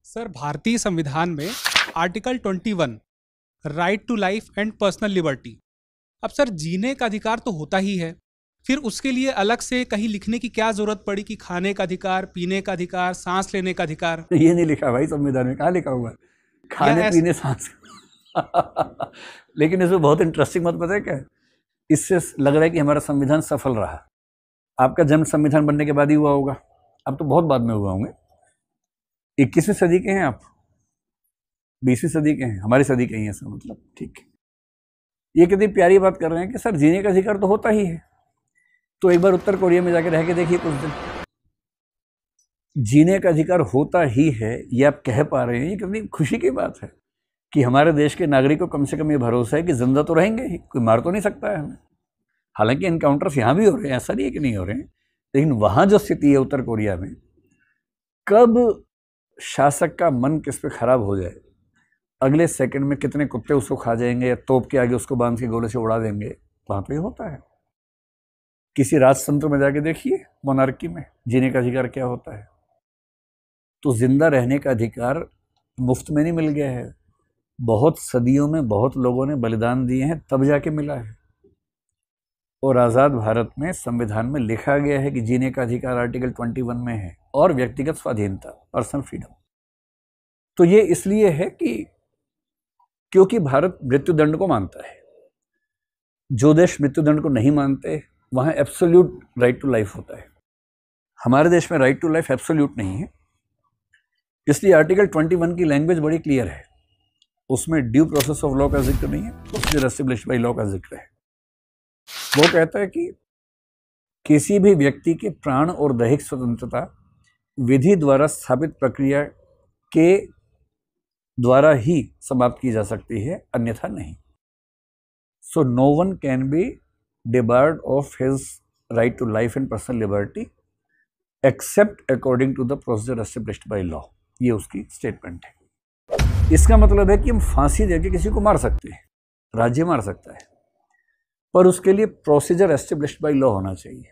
Sir, भारतीय संविधान में article 21 right to life and personal liberty. अब सर, जीने का अधिकार तो होता ही है, फिर उसके लिए अलग से कहीं लिखने की क्या जरूरत पड़ी कि खाने का अधिकार, पीने का अधिकार, सांस लेने का अधिकार? ये नहीं लिखा भाई संविधान में, कहाँ लिखा हुआ है खाने पीने सांस लेकिन इसमें बहुत इंटरेस्टिंग बात पता है क्या है? इससे लग रहा है कि हमारा संविधान सफल रहा। आपका जन्म संविधान बनने के बाद ही हुआ होगा, अब तो बहुत बाद में हुआ होंगे। 21वीं सदी के हैं आप, 20वीं सदी के हैं, हमारी सदी के ही हैं ऐसा मतलब। ठीक है, ये कितनी प्यारी बात कर रहे हैं कि सर जीने का अधिकार तो होता ही है। तो एक बार उत्तर कोरिया में जाके रह के देखिए कुछ दिन, जीने का अधिकार होता ही है ये आप कह पा रहे हैं, ये कितनी खुशी की बात है कि हमारे देश के नागरिक को कम से कम ये भरोसा है कि जिंदा तो रहेंगे ही, कोई मार तो नहीं सकता है हमें। हालांकि इनकाउंटर्स यहाँ भी हो रहे हैं, ऐसा नहीं है कि नहीं हो रहे हैं, लेकिन वहां जो स्थिति है उत्तर कोरिया में, कब शासक का मन किस पे खराब हो जाए, अगले सेकंड में कितने कुत्ते उसको खा जाएंगे या तोप के आगे उसको बांध के गोले से उड़ा देंगे, वहां तो ये होता है। किसी राजतंत्र में जाके देखिए, मोनार्की में जीने का अधिकार क्या होता है। तो जिंदा रहने का अधिकार मुफ्त में नहीं मिल गया है, बहुत सदियों में बहुत लोगों ने बलिदान दिए हैं तब जाके मिला है। और आज़ाद भारत में संविधान में लिखा गया है कि जीने का अधिकार आर्टिकल 21 में है, और व्यक्तिगत स्वाधीनता, पर्सनल फ्रीडम। तो ये इसलिए है कि क्योंकि भारत मृत्युदंड को मानता है। जो देश मृत्युदंड को नहीं मानते वहां एब्सोल्यूट राइट टू लाइफ होता है। हमारे देश में राइट टू लाइफ एब्सोल्यूट नहीं है, इसलिए आर्टिकल 21 की लैंग्वेज बड़ी क्लियर है। उसमें ड्यू प्रोसेस ऑफ लॉ का जिक्र नहीं है, उसमें एस्टेब्लिश्ड बाय लॉ का जिक्र है। वो कहता है कि किसी भी व्यक्ति के प्राण और दैहिक स्वतंत्रता विधि द्वारा स्थापित प्रक्रिया के द्वारा ही समाप्त की जा सकती है, अन्यथा नहीं। So no one can be debarred of his right to life and personal liberty except according to the procedure established by law। ये उसकी स्टेटमेंट है। इसका मतलब है कि हम फांसी देके किसी को मार सकते हैं, राज्य मार सकता है, पर उसके लिए प्रोसीजर एस्टेब्लिश्ड बाय लॉ होना चाहिए।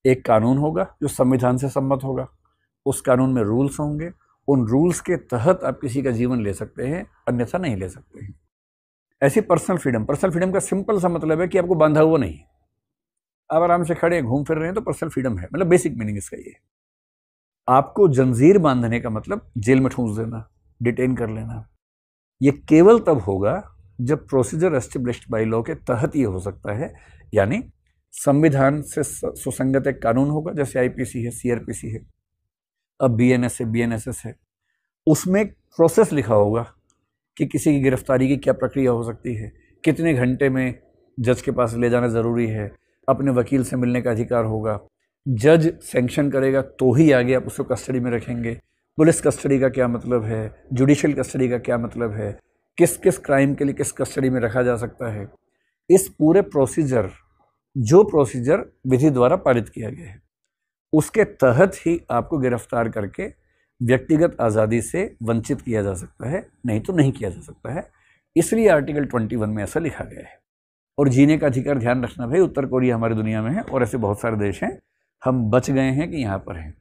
एक कानून होगा जो संविधान से सम्मत होगा, उस कानून में रूल्स होंगे, उन रूल्स के तहत आप किसी का जीवन ले सकते हैं, अन्यथा नहीं ले सकते हैं। ऐसी पर्सनल फ्रीडम का सिंपल सा मतलब है कि आपको बांधा हुआ नहीं, आप आराम से खड़े घूम फिर रहे हैं तो पर्सनल फ्रीडम है। मतलब बेसिक मीनिंग इसका ये। आपको जंजीर बांधने का मतलब जेल में ठूंस देना, डिटेन कर लेना, ये केवल तब होगा जब प्रोसीजर एस्टेब्लिश्ड बाय लॉ के तहत ये हो सकता है। यानी संविधान से सुसंगत एक कानून होगा, जैसे आईपीसी है, सीआरपीसी है, अब बीएनएस है, बीएनएसएस है, उसमें एक प्रोसेस लिखा होगा कि किसी की गिरफ्तारी की क्या प्रक्रिया हो सकती है, कितने घंटे में जज के पास ले जाना ज़रूरी है, अपने वकील से मिलने का अधिकार होगा, जज सैंक्शन करेगा तो ही आगे आप उसको कस्टडी में रखेंगे। पुलिस कस्टडी का क्या मतलब है, जुडिशियल कस्टडी का क्या मतलब है, किस किस क्राइम के लिए किस कस्टडी में रखा जा सकता है। इस पूरे प्रोसीजर, जो प्रोसीजर विधि द्वारा पारित किया गया है, उसके तहत ही आपको गिरफ्तार करके व्यक्तिगत आज़ादी से वंचित किया जा सकता है, नहीं तो नहीं किया जा सकता है। इसलिए आर्टिकल 21 में ऐसा लिखा गया है। और जीने का अधिकार, ध्यान रखना भाई, उत्तर कोरिया हमारी दुनिया में है और ऐसे बहुत सारे देश हैं, हम बच गए हैं कि यहाँ पर हैं।